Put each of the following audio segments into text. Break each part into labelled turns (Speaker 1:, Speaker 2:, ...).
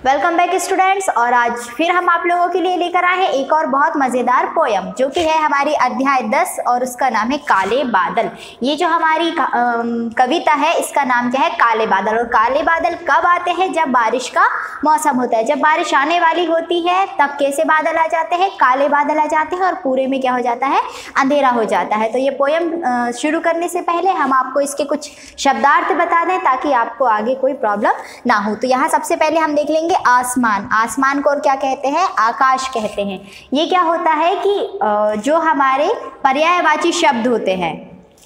Speaker 1: Welcome back students. और आज फिर हम आप लोगों के लिए लेकर आए हैं एक और बहुत मज़ेदार पोयम जो कि है हमारी अध्याय 10 और उसका नाम है काले बादल। ये जो हमारी कविता है इसका नाम क्या है, काले बादल। और काले बादल कब आते हैं? जब बारिश का मौसम होता है, जब बारिश आने वाली होती है तब कैसे बादल आ जाते हैं, काले बादल आ जाते हैं और पूरे में क्या हो जाता है, अंधेरा हो जाता है। तो ये पोयम शुरू करने से पहले हम आपको इसके कुछ शब्दार्थ बता दें ताकि आपको आगे कोई प्रॉब्लम ना हो। तो यहाँ सबसे पहले हम देख लेंगे आसमान। आसमान को और क्या कहते हैं? आकाश कहते हैं। ये क्या होता है कि जो हमारे पर्यायवाची शब्द होते हैं,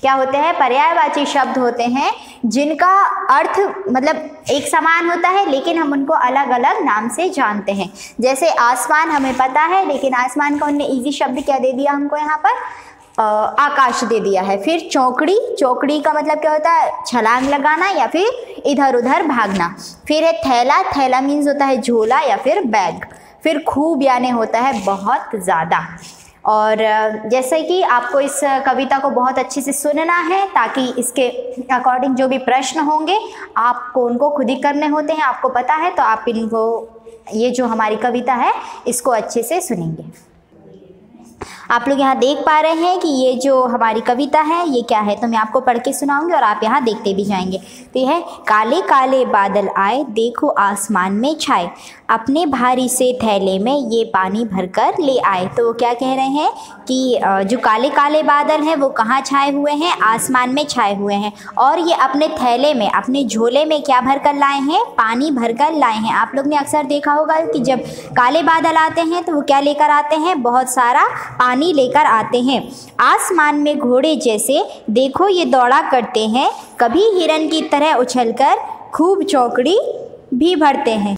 Speaker 1: क्या होते हैं? पर्यायवाची शब्द होते हैं जिनका अर्थ मतलब एक समान होता है लेकिन हम उनको अलग अलग नाम से जानते हैं। जैसे आसमान हमें पता है, लेकिन आसमान का उन्होंने इजी शब्द क्या दे दिया हमको यहाँ पर? आकाश दे दिया है। फिर चौकड़ी, चौकड़ी का मतलब क्या होता है? छलांग लगाना या फिर इधर उधर भागना। फिर है थैला, थैला मीन्स होता है झोला या फिर बैग। फिर खूब यानी होता है बहुत ज़्यादा। और जैसे कि आपको इस कविता को बहुत अच्छे से सुनना है ताकि इसके अकॉर्डिंग जो भी प्रश्न होंगे आपको उनको खुद ही करने होते हैं, आपको पता है। तो आप इनको, ये जो हमारी कविता है इसको अच्छे से सुनेंगे। आप लोग यहाँ देख पा रहे हैं कि ये जो हमारी कविता है ये क्या है, तो मैं आपको पढ़ के सुनाऊंगी और आप यहाँ देखते भी जाएंगे। तो यह है, काले काले बादल आए, देखो आसमान में छाए, अपने भारी से थैले में ये पानी भरकर ले आए। तो क्या कह रहे हैं कि जो काले काले बादल हैं वो कहाँ छाए हुए हैं? आसमान में छाए हुए हैं। और ये अपने थैले में, अपने झोले में क्या भर कर लाए हैं? पानी भर कर लाए हैं। आप लोग ने अक्सर देखा होगा कि जब काले बादल आते हैं तो वो क्या लेकर आते हैं? बहुत सारा पानी लेकर आते हैं। आसमान में घोड़े जैसे देखो ये दौड़ा करते हैं, कभी हिरन की तरह उछलकर खूब चौकड़ी भी भरते हैं।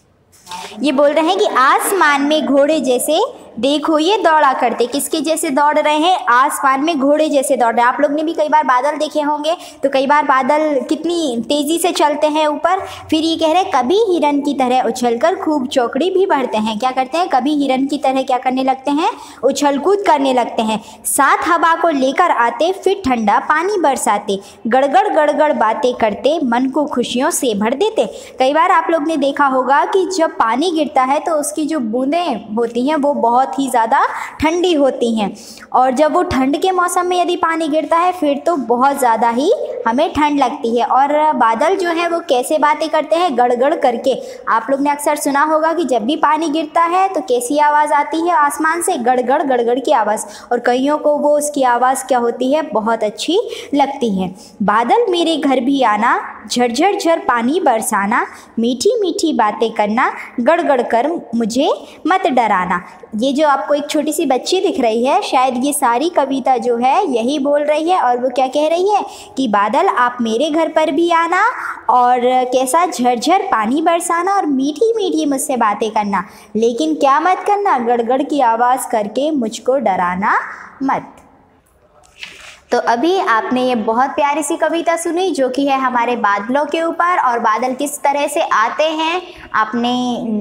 Speaker 1: ये बोल रहे हैं कि आसमान में घोड़े जैसे देखो ये दौड़ा करते, किसके जैसे दौड़ रहे हैं? आसमान में घोड़े जैसे दौड़ रहे हैं। आप लोग ने भी कई बार बादल देखे होंगे, तो कई बार बादल कितनी तेज़ी से चलते हैं ऊपर। फिर ये कह रहे हैं कभी हिरन की तरह उछलकर खूब चौकड़ी भी भरते हैं। क्या करते हैं? कभी हिरन की तरह क्या करने लगते हैं? उछल कूद करने लगते हैं। साथ हवा को लेकर आते, फिर ठंडा पानी बरसाते, गड़गड़ गड़गड़ बातें करते, मन को खुशियों से भर देते। कई बार आप लोग ने देखा होगा कि जब पानी गिरता है तो उसकी जो बूंदें होती हैं वो बहुत ही ज़्यादा ठंडी होती हैं। और जब वो ठंड के मौसम में यदि पानी गिरता है फिर तो बहुत ज़्यादा ही हमें ठंड लगती है। और बादल जो है वो कैसे बातें करते हैं? गड़गड़ करके। आप लोग ने अक्सर सुना होगा कि जब भी पानी गिरता है तो कैसी आवाज़ आती है आसमान से? गड़गड़ गड़गड़ की आवाज़। और कईयों को वो उसकी आवाज़ क्या होती है? बहुत अच्छी लगती है। बादल मेरे घर भी आना, झरझर झर पानी बरसाना, मीठी मीठी बातें करना, गड़गड़ कर मुझे मत डराना। ये जो आपको एक छोटी सी बच्ची दिख रही है, शायद ये सारी कविता जो है यही बोल रही है। और वो क्या कह रही है कि बादल आप मेरे घर पर भी आना और कैसा झरझर पानी बरसाना और मीठी मीठी मुझसे बातें करना, लेकिन क्या मत करना? गड़गड़ की आवाज़ करके मुझको डराना मत। तो अभी आपने ये बहुत प्यारी सी कविता सुनी जो कि है हमारे बादलों के ऊपर, और बादल किस तरह से आते हैं। आपने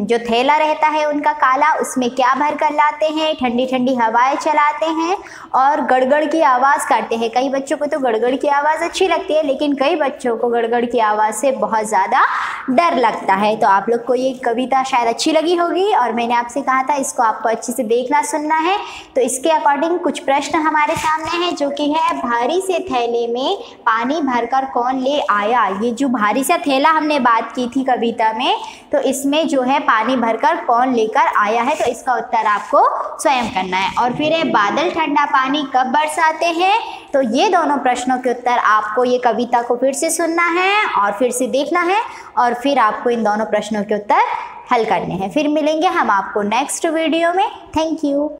Speaker 1: जो थैला रहता है उनका काला, उसमें क्या भर कर लाते हैं? ठंडी ठंडी हवाएं चलाते हैं और गड़गड़ की आवाज़ करते हैं। कई बच्चों को तो गड़गड़ की आवाज़ अच्छी लगती है, लेकिन कई बच्चों को गड़गड़ की आवाज़ से बहुत ज़्यादा डर लगता है। तो आप लोग को ये कविता शायद अच्छी लगी होगी और मैंने आपसे कहा था इसको आपको अच्छे से देखना सुनना है। तो इसके अकॉर्डिंग कुछ प्रश्न हमारे सामने हैं जो कि है, भारी से थैले में पानी भरकर कौन ले आया? ये जो भारी सा थैला हमने बात की थी कविता में, तो इसमें जो है पानी भरकर कौन लेकर आया है? तो इसका उत्तर आपको स्वयं करना है। और फिर है, बादल ठंडा पानी कब बरसाते हैं? तो ये दोनों प्रश्नों के उत्तर आपको ये कविता को फिर से सुनना है और फिर से देखना है और फिर आपको इन दोनों प्रश्नों के उत्तर हल करने हैं। फिर मिलेंगे हम आपको नेक्स्ट वीडियो में। Thank you.